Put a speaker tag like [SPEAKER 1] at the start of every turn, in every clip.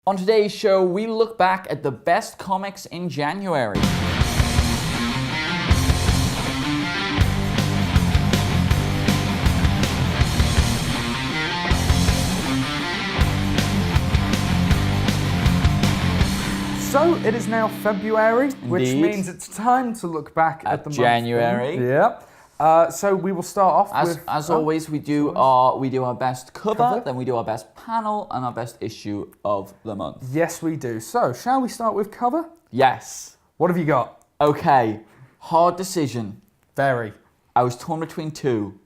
[SPEAKER 1] On today's show, we look back at the best comics in January.
[SPEAKER 2] So it is now February, which
[SPEAKER 1] Indeed.
[SPEAKER 2] means it's time to look back at the
[SPEAKER 1] January.
[SPEAKER 2] month. Yep. So we will start off with...
[SPEAKER 1] As always, we do our best cover, then we do our best panel, and our best issue of the month.
[SPEAKER 2] Yes, we do. So, shall we start with cover?
[SPEAKER 1] Yes.
[SPEAKER 2] What have you got?
[SPEAKER 1] Okay. Hard decision.
[SPEAKER 2] Very.
[SPEAKER 1] I was torn between two.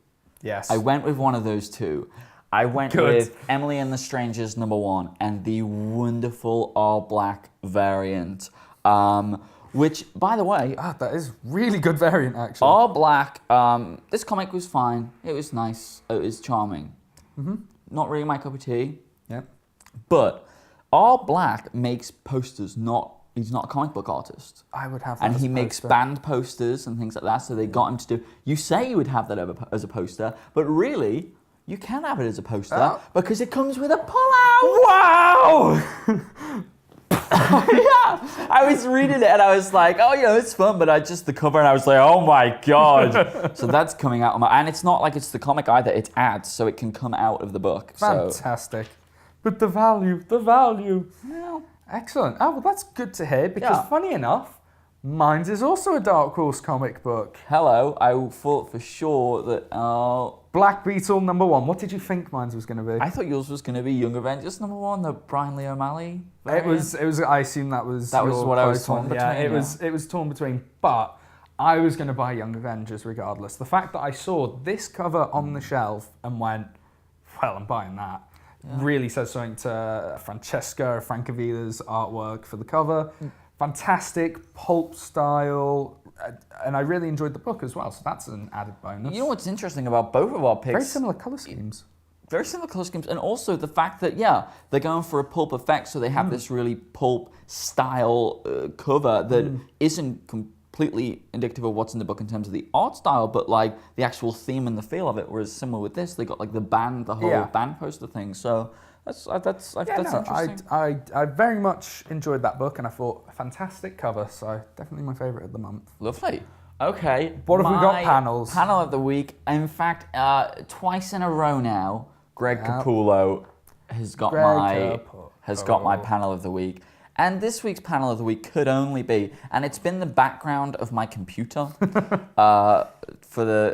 [SPEAKER 2] Yes.
[SPEAKER 1] I went with one of those two. I went
[SPEAKER 2] Good.
[SPEAKER 1] with Emily and the Strangers #1 and the wonderful all black variant. Which, by the way,
[SPEAKER 2] that is really good variant, actually.
[SPEAKER 1] all black, this comic was fine. It was nice. It was charming. Mm-hmm. Not really my cup of tea.
[SPEAKER 2] Yep.
[SPEAKER 1] But all black makes posters, he's not a comic book artist.
[SPEAKER 2] I would have that
[SPEAKER 1] And
[SPEAKER 2] as
[SPEAKER 1] he
[SPEAKER 2] a
[SPEAKER 1] makes
[SPEAKER 2] poster.
[SPEAKER 1] band posters and things like that, so they got him to do... You say you would have that as a poster, but really, you can have it as a poster because it comes with a pull-out!
[SPEAKER 2] Wow!
[SPEAKER 1] Yeah, I was reading it and I was like, oh, it's fun, but the cover, and I was like, oh my God. So that's coming out, and it's not like it's the comic either, it's ads, so it can come out of the book.
[SPEAKER 2] Fantastic. But the value.
[SPEAKER 1] Well,
[SPEAKER 2] Excellent. Oh, well, that's good to hear, because funny enough, mine's is also a Dark Horse comic book.
[SPEAKER 1] hello, I thought for sure that,
[SPEAKER 2] Black Beetle #1. What did you think mine was going to be?
[SPEAKER 1] I thought yours was going to be Young Avengers #1, the Brian Lee O'Malley
[SPEAKER 2] It was. I assume that was.
[SPEAKER 1] That was
[SPEAKER 2] your
[SPEAKER 1] what I was
[SPEAKER 2] close
[SPEAKER 1] torn
[SPEAKER 2] one. Yeah,
[SPEAKER 1] between,
[SPEAKER 2] it was torn between. But I was going to buy Young Avengers regardless. The fact that I saw this cover on the shelf and went, well, I'm buying that. Really says something to Francesca Francovilla's artwork for the cover. Fantastic pulp style, and I really enjoyed the book as well. So that's an added bonus.
[SPEAKER 1] You know what's interesting about both of our picks?
[SPEAKER 2] Very similar color schemes.
[SPEAKER 1] Very similar color schemes, and also the fact that, they're going for a pulp effect, so they have this really pulp style cover that isn't completely indicative of what's in the book in terms of the art style, but like the actual theme and the feel of it. Whereas similar with this, they got like the whole band poster thing. So that's interesting.
[SPEAKER 2] I very much enjoyed that book, and I thought a fantastic cover. So definitely my favourite of the month.
[SPEAKER 1] Lovely. Okay.
[SPEAKER 2] What have we got?
[SPEAKER 1] My
[SPEAKER 2] Panels.
[SPEAKER 1] Panel of the week. In fact, twice in a row now, Greg Capullo has got my panel of the week. And this week's panel of the week could only be, and it's been the background of my computer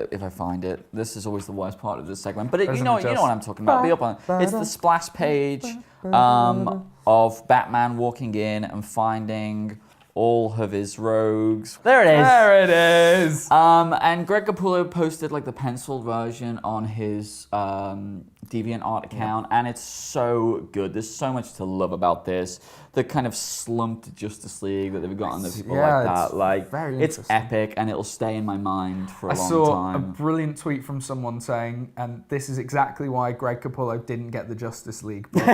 [SPEAKER 1] if I find it. This is always the worst part of this segment, but you know what I'm talking about. Be up on it. It's the splash page of Batman walking in and finding all of his rogues. There it is.
[SPEAKER 2] There it is.
[SPEAKER 1] And Greg Capullo posted like the penciled version on his DeviantArt account, and it's so good. There's so much to love about this. The kind of slumped Justice League that they've gotten, the people like that. Like, it's epic, and it'll stay in my mind for a long time. I saw
[SPEAKER 2] a brilliant tweet from someone saying, and this is exactly why Greg Capullo didn't get the Justice League book.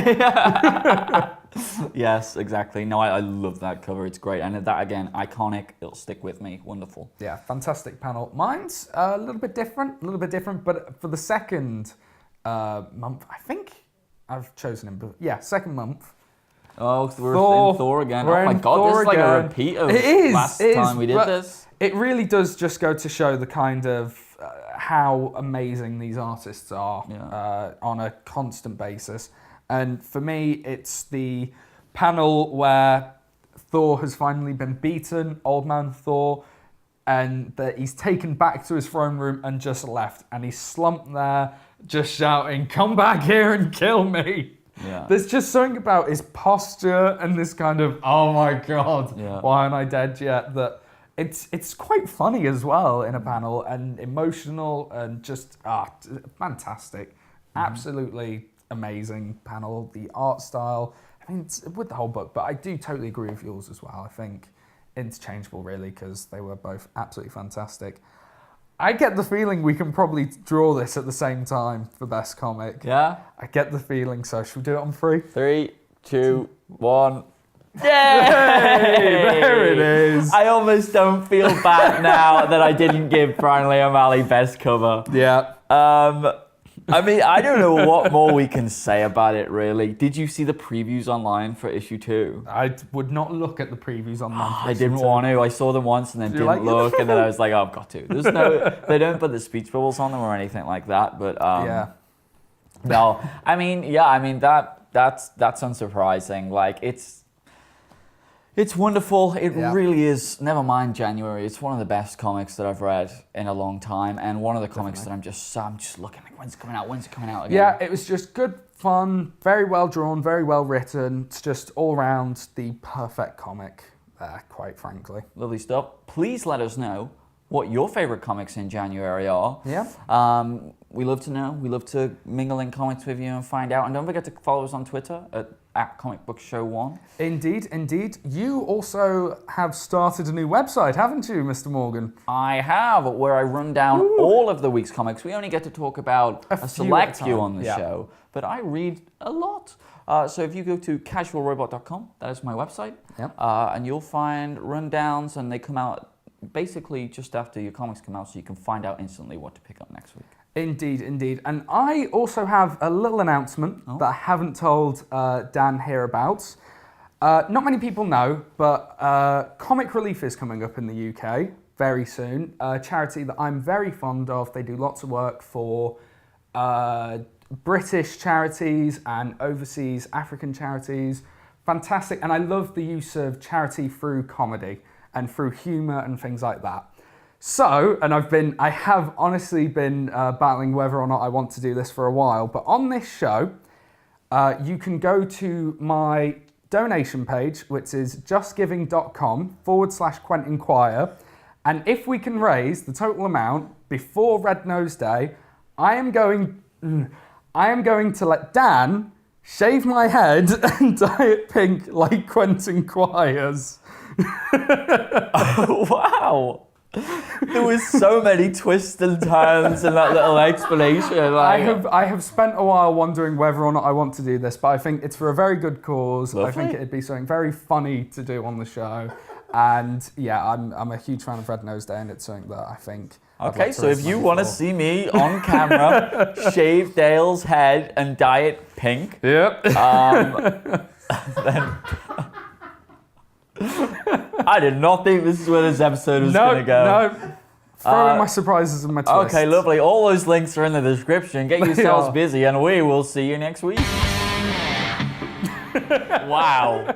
[SPEAKER 1] Yes, exactly. No, I love that cover. It's great. And that, again, iconic. It'll stick with me. Wonderful.
[SPEAKER 2] Yeah, fantastic panel. Mine's a little bit different, but for the second month, I think I've chosen him. But yeah, second month.
[SPEAKER 1] Oh, we're in Thor again. Oh my God, this is like a repeat of last time we did this.
[SPEAKER 2] It really does just go to show the kind of how amazing these artists are on a constant basis. And for me, it's the panel where Thor has finally been beaten, Old Man Thor, and that he's taken back to his throne room and just left. And he's slumped there, just shouting, "Come back here and kill me."
[SPEAKER 1] Yeah.
[SPEAKER 2] There's just something about his posture and this kind of, oh my God, why aren't I dead yet? That it's quite funny as well in a panel, and emotional, and just fantastic. Absolutely amazing panel. The art style, I mean, it's with the whole book, but I do totally agree with yours as well. I think interchangeable really, because they were both absolutely fantastic. I get the feeling we can probably draw this at the same time for best comic.
[SPEAKER 1] Yeah?
[SPEAKER 2] I get the feeling, so should we do it on 3?
[SPEAKER 1] 3, 2, 1. Yay!
[SPEAKER 2] There it is.
[SPEAKER 1] I almost don't feel bad now that I didn't give Brian Lee O'Malley best cover.
[SPEAKER 2] Yeah.
[SPEAKER 1] I mean, I don't know what more we can say about it, really. Did you see the previews online for issue 2?
[SPEAKER 2] I would not look at the previews online.
[SPEAKER 1] I didn't want to. I saw them once and then didn't look, and then I was like, oh, I've got to. There's no, they don't put the speech bubbles on them or anything like that, but
[SPEAKER 2] yeah.
[SPEAKER 1] No, I mean, that's unsurprising. Like, it's wonderful. It really is. Never mind January. It's one of the best comics that I've read in a long time, and one of the comics that I'm just looking like, when's it coming out? When's it coming out again?
[SPEAKER 2] Yeah, it was just good fun, very well drawn, very well written. It's just all round the perfect comic there, quite frankly.
[SPEAKER 1] Lovely stuff. Please let us know what your favorite comics in January are.
[SPEAKER 2] Yeah.
[SPEAKER 1] We love to know. We love to mingle in comics with you and find out. And don't forget to follow us on Twitter at Comic Book Show 1.
[SPEAKER 2] Indeed, indeed. You also have started a new website, haven't you, Mr. Morgan?
[SPEAKER 1] I have, where I run down all of the week's comics. We only get to talk about a select few on the show, but I read a lot. So if you go to casualrobot.com, that is my website, and you'll find rundowns, and they come out basically just after your comics come out, so you can find out instantly what to pick up next week.
[SPEAKER 2] Indeed, indeed. And I also have a little announcement that I haven't told Dan here about. Not many people know, but Comic Relief is coming up in the UK very soon. A charity that I'm very fond of. They do lots of work for British charities and overseas African charities. Fantastic. And I love the use of charity through comedy and through humour and things like that. So, and I have honestly been battling whether or not I want to do this for a while, but on this show, you can go to my donation page, which is justgiving.com/QuentinQuire, and if we can raise the total amount before Red Nose Day, I am going to let Dan shave my head and dye it pink like Quentin Quire's.
[SPEAKER 1] Oh, wow! There was so many twists and turns in that little explanation. Like,
[SPEAKER 2] I have spent a while wondering whether or not I want to do this, but I think it's for a very good cause.
[SPEAKER 1] Lovely.
[SPEAKER 2] I think it'd be something very funny to do on the show. And yeah, I'm a huge fan of Red Nose Day, and it's something that I think.
[SPEAKER 1] Okay, so if you want to see me on camera shave Dale's head and dye it pink,
[SPEAKER 2] yep.
[SPEAKER 1] Then I did not think this is where this episode was going to go.
[SPEAKER 2] No, throw in my surprises and my twists.
[SPEAKER 1] Okay, lovely. All those links are in the description. Get yourselves busy, and we will see you next week. Wow.